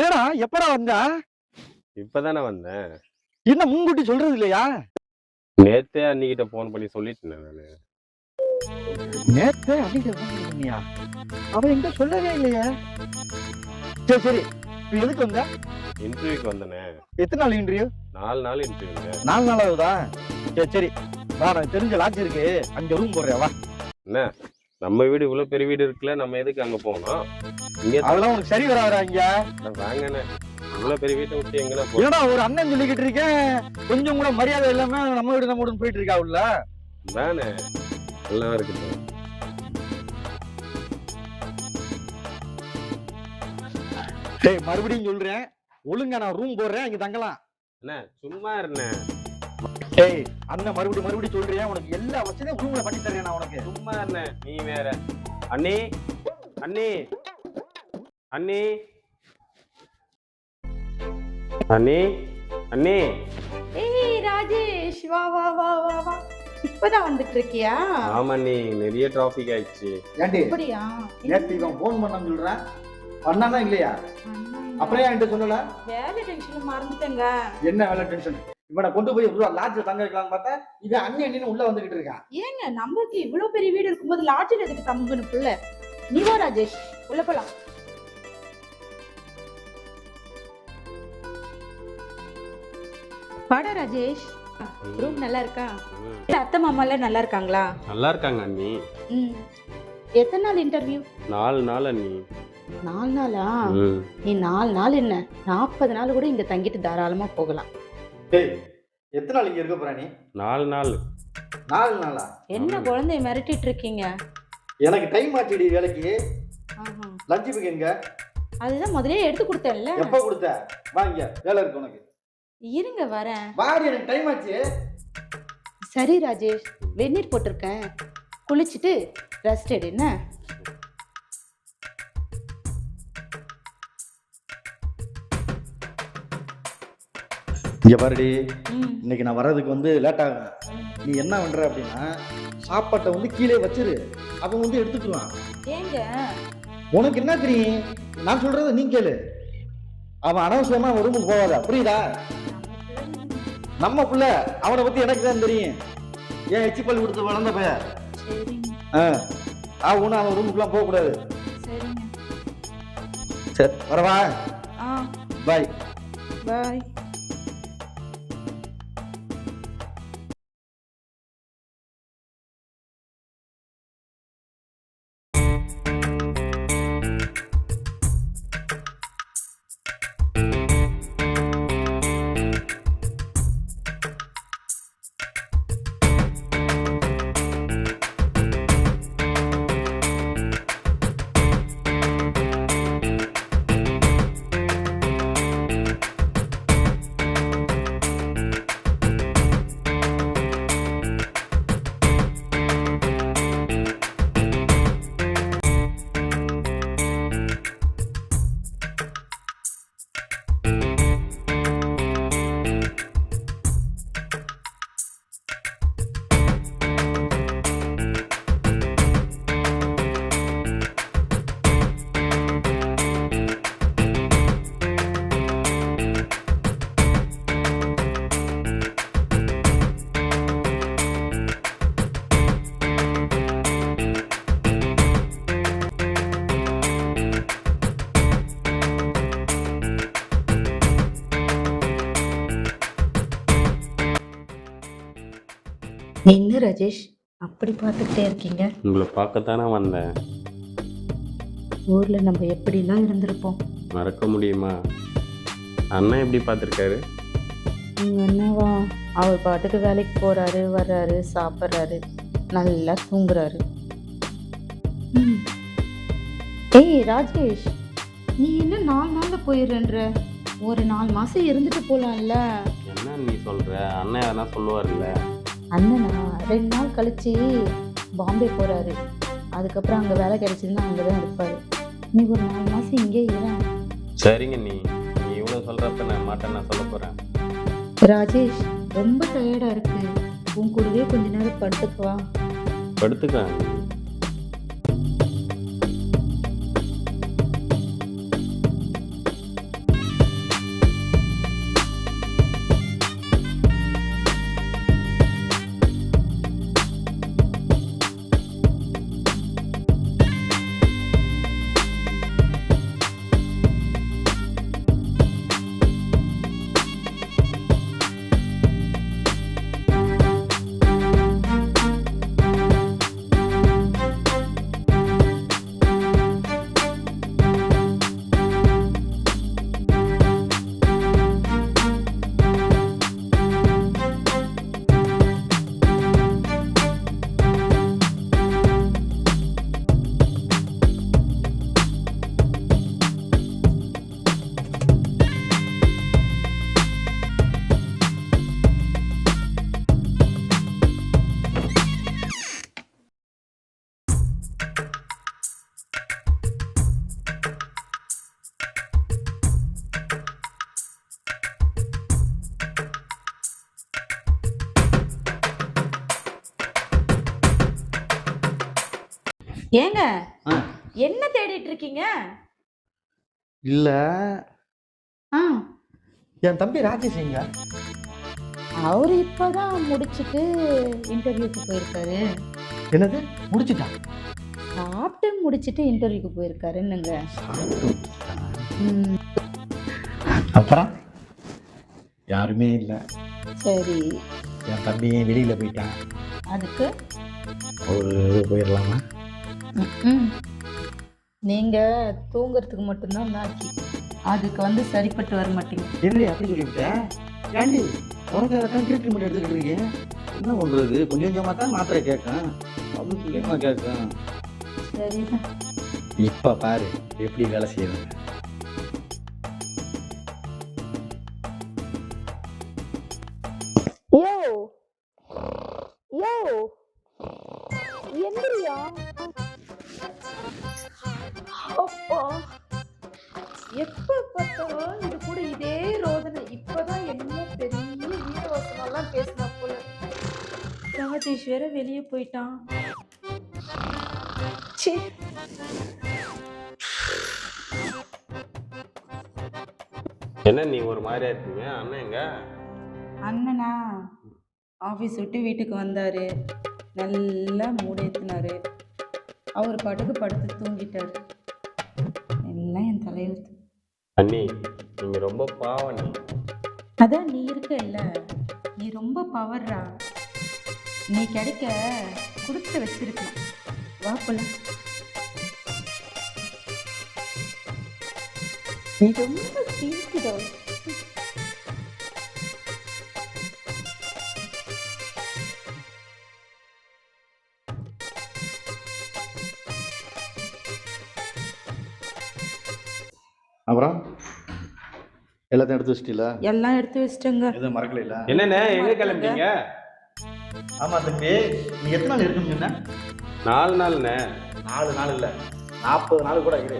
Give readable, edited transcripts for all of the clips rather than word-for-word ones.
ஏடா எப்படா வந்த? இப்பதானே வந்தேன். என்ன முன்கூட்டி சொல்றது இல்லையா? நேத்தே அண்ணிக்கிட்ட போன் பண்ணி சொல்லிட்டேன் நானு. நேத்தே அன்னைக்கு ஃபோன் பண்ணியா? அவ என்கிட்ட சொல்லவே இல்லையே. சரி சரி. இப்ப எதுக்கு வந்த? இன்டர்வியூக்கு வந்தனே. எத்தனை நாள் இன்டர்வியூ? 4 நாள் இன்டர்வியூங்க. 4 நாள் ஆகுதா? சரி சரி. வா, எனக்கு தெரிஞ்ச லாட்ஜ் இருக்கு, அங்க ரூம் போடுறியா? வா. என்ன நம்ம வீடு இவ்வளவு பெரிய வீடு இருக்குல்ல, நம்ம எதுக்கு அங்க போகணும்? இங்க அதெல்லாம் உனக்கு சரி வராதா இங்க? வாங்கண்ணே, இவ்வளவு பெரிய வீட்டை விட்டு எங்கன்னா போ. ஏன்னா ஒரு அண்ணன் சொல்லிக்கிட்டு இருக்கேன், கொஞ்சம் கூட மரியாதை இல்லாம நம்ம வீடு போயிட்டு இருக்கா உள்ள. தானே நல்லா இருக்குது. டேய், மறுபடியும் சொல்றேன், ஒழுங்கா நான் ரூம் போடுறேன், இங்க தங்கலாம். என்ன சும்மா இருண்ணே. டேய், அண்ணன் மறுபடியும் சொல்றேன், உனக்கு எல்லா வசதியும் ரூம்ல பண்ணி தரேன் நான் உனக்கு. சும்மா இருண்ணே, நீ வேற. அண்ணி அண்ணி அண்ணி அண்ணி அண்ணி. ஏய் ராஜேஷ், வா வா வா வா வா. இப்பதான் வந்துட்டு இருக்கியா? ஆமா அண்ணி, நிறைய டிராபிக் ஆயிடுச்சு. ஏண்டி அப்படியா? நேத்து இவன் போன் பண்ணான்னு சொல்றேன், பண்ணானா இல்லையா? அப்புறம் ஏன் என்கிட்ட சொல்லல? வேலை டென்ஷன்ல மறந்துட்டேங்க. என்ன வேலை டென்ஷன்? இவனை கொண்டு போய் லாட்ஜ்ல தங்க வைக்கலாம்னு பார்த்தா இவன் அண்ணன் உள்ள வந்துகிட்டு இருக்கான். ஏங்க, நம்மளுக்கு இவ்வளவு பெரிய வீடு இருக்கும்போது லாட்ஜில் எதுக்கு தங்கணும் புள்ள? நீ வா ராஜேஷ், உள்ள போலாம். வாடா ராஜேஷ். ரூம் நல்லா இருக்கா? அத்தை மாமா எல்லாம் நல்லா இருக்காங்களா? நல்லா இருக்காங்க அண்ணி. எத்தனை நாள் இன்டர்வியூ? 4 நாள் அண்ணி. 4 நாளா? நீ 4 நாள் என்ன 40 நாள் கூட இங்க தங்கிட்டு தாராளமா போகலாம். டேய், எத்தனை நாள் இங்க இருக்க போற நீ? 4 நாள். 4 நாளா? என்ன குழந்தைய மிரட்டிட்டு இருக்கீங்க? எனக்கு டைம் ஆச்சுடி வேலைக்கு. லஞ்ச் பிக் எங்க? அதுதான் முதலே எடுத்து கொடுத்தேன்ல. எப்ப கொடுத்த? வாங்க, வேலை இருக்கு உனக்கு. இருங்க வரேன். வாடி, எனக்கு டைம் ஆச்சு. சரி ராஜேஷ், வெந்நீர் போட்டிருக்கேன், குளிச்சுட்டு ரெஸ்ட் எடு. என்ன இங்க பாருடி, இன்னைக்கு நான் வர்றதுக்கு லேட் ஆகும். நீ என்ன பண்ற அப்படின்னா, சாப்பாட்டை கீழே வச்சிரு, அவன் எடுத்துக்குவான். ஏங்க உனக்கு என்ன தெரியும்? நான் சொல்றத நீ கேளு. அவன் அனவசியமா ரூமுக்கு போவாத, புரியுதா? நம்ம புள்ள, அவனை பத்தி எனக்கு தான் தெரியும். ஏன் எச்சிப்பல் கொடுத்து வளர்ந்த பைய. அவன் ரூமுக்குலாம் போக கூடாது. சரி, வரவா? பாய் பாய். என்ன ராஜேஷ் அப்படி பார்த்துக்கிட்டே இருக்கீங்க? உங்களை பார்க்கத்தானே வந்தேன். ஊர்ல நம்ம எப்படிலாம் இருந்திருப்போம், மறக்க முடியுமா? அண்ணன் எப்படி பார்த்துருக்காரு? உங்க அண்ணாவா? அவர் பாட்டுக்கு வேலைக்கு போறாரு, வர்றாரு, சாப்பிட்றாரு, நல்லா தூங்குறாரு. ஏய் ராஜேஷ், நீ என்ன 4 நாள்ல போயிடுற? ஒரு 4 மாசம் இருந்துட்டு போலாம்ல. என்ன நீ சொல்ற? அண்ணன் எதனா சொல்லுவார்ல? அண்ணனா 2 நாள் கழிச்சு பாம்பே போறாரு, அதுக்கப்புறம் அங்கே வேலை கிடைச்சதுன்னா அங்கே தான் இருப்பாரு. நீ ஒரு 4 மாசம் இங்கே இரு. சரிங்க, நீ இவ்வளோ சொல்றப்ப நான் மாட்டேன், நான் சொல்ல போறேன். ராஜேஷ், ரொம்ப டயர்டா இருக்கு, உன் கூடவே கொஞ்ச நேரம் படுத்துக்குவா. படுத்துக்க. ஏங்க ஆ. என்ன தேடிட்டு இருக்கீங்க? இல்ல ஆ, என் தம்பி ராஜேஷ் எங்க? அவரு இப்பதான் முடிச்சிட்டு இன்டர்வியூக்கு போயிருக்காரு. என்னது முடிச்சுட்டா? சாப்பிட்டு முடிச்சிட்டு இன்டர்வியூக்கு போயிருக்காருன்னுங்க. ம், அப்புறம் யாருமே இல்ல. சரி. என் தம்பி வெளியில போயிட்டான். அதுக்கு ஒரு போயிடலாமா? ம்ம். நீங்க தூங்குறதுக்கு மட்டும்தான் நாக்கி. அதுக்கு வந்து சரிப்பட்டு வர மாட்டீங்க. என்னடி அப்படி சொல்லிவிட்டேன்? ஏண்டி உனக்கு அதான் ட்ரீட்மெண்ட் எடுத்துக்கிட்டு இருக்கீங்க? என்ன பண்றது? கொஞ்சம் கொஞ்சமா தான் மாத்திரை கேட்கும். அது சுயமா கேட்கும். சரிதான். இப்ப பாரு எப்படி வேலை செய்யணும். யோ யோ எந்திரியா. அப்பா, எப்ப பார்த்தாலும் இது கூட இதே ரோதனை. இப்பதான் என்ன பெரிய வீரவசனம்லாம் பேசினா போல. ராஜேஷ் வேற வெளியே போயிட்டான். ச்சே. என்ன நீ ஒரு மாதிரியா இருக்கீங்க? அண்ணன் எங்க? அண்ணனா ஆஃபீஸ் விட்டு வீட்டுக்கு வந்தாரு. நல்லா மூடேத்தினாரு. அவர் பாட்டுக்கு படுத்து தூங்கிட்டாரு. எல்லாம் என் தலையெழுத்து. அண்ணி நீங்க ரொம்ப பாவம் நீ. அதான் நீ இருக்க இல்ல, நீ ரொம்ப பவர்ரா. நீ கிடைக்க கொடுத்து வச்சிருக்கலாம். வா போலாம். நீ ரொம்ப சீக்கிரம். அப்புறம் எல்லாத்தையும் எடுத்து வச்சிட்டீங்களா? எல்லாம் எடுத்து வச்சிட்டேங்க. எதுவும் மறக்கல? என்னண்ணே எங்க கிளம்பிட்டீங்க? ஆமா தம்பி, நீ எத்தனை நாள் இருக்குன்னு சொன்ன? 4 நாள்ண்ணே. 4 நாள் இல்ல, 40 நாள் கூட இரு.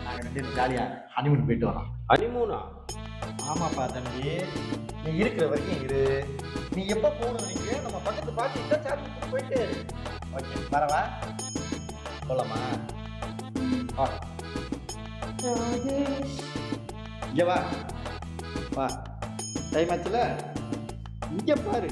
நாங்க 2 பேரும் ஜாலியா ஹனிமூன் போயிட்டு வரோம். ஹனிமூனா? ஆமாப்பா தம்பி, நீ இருக்கிற வரைக்கும் இரு. நீ எப்ப போகணும் நினைக்கிற? நம்ம பக்கத்து பாட்டி தான் சாப்பிட்டு போயிட்டு. ஓகே, வரவா? போலாமா? வா. ராஜேஷ், இங்க வா. வா. டைம் ஆச்சுல? இங்க பாரு.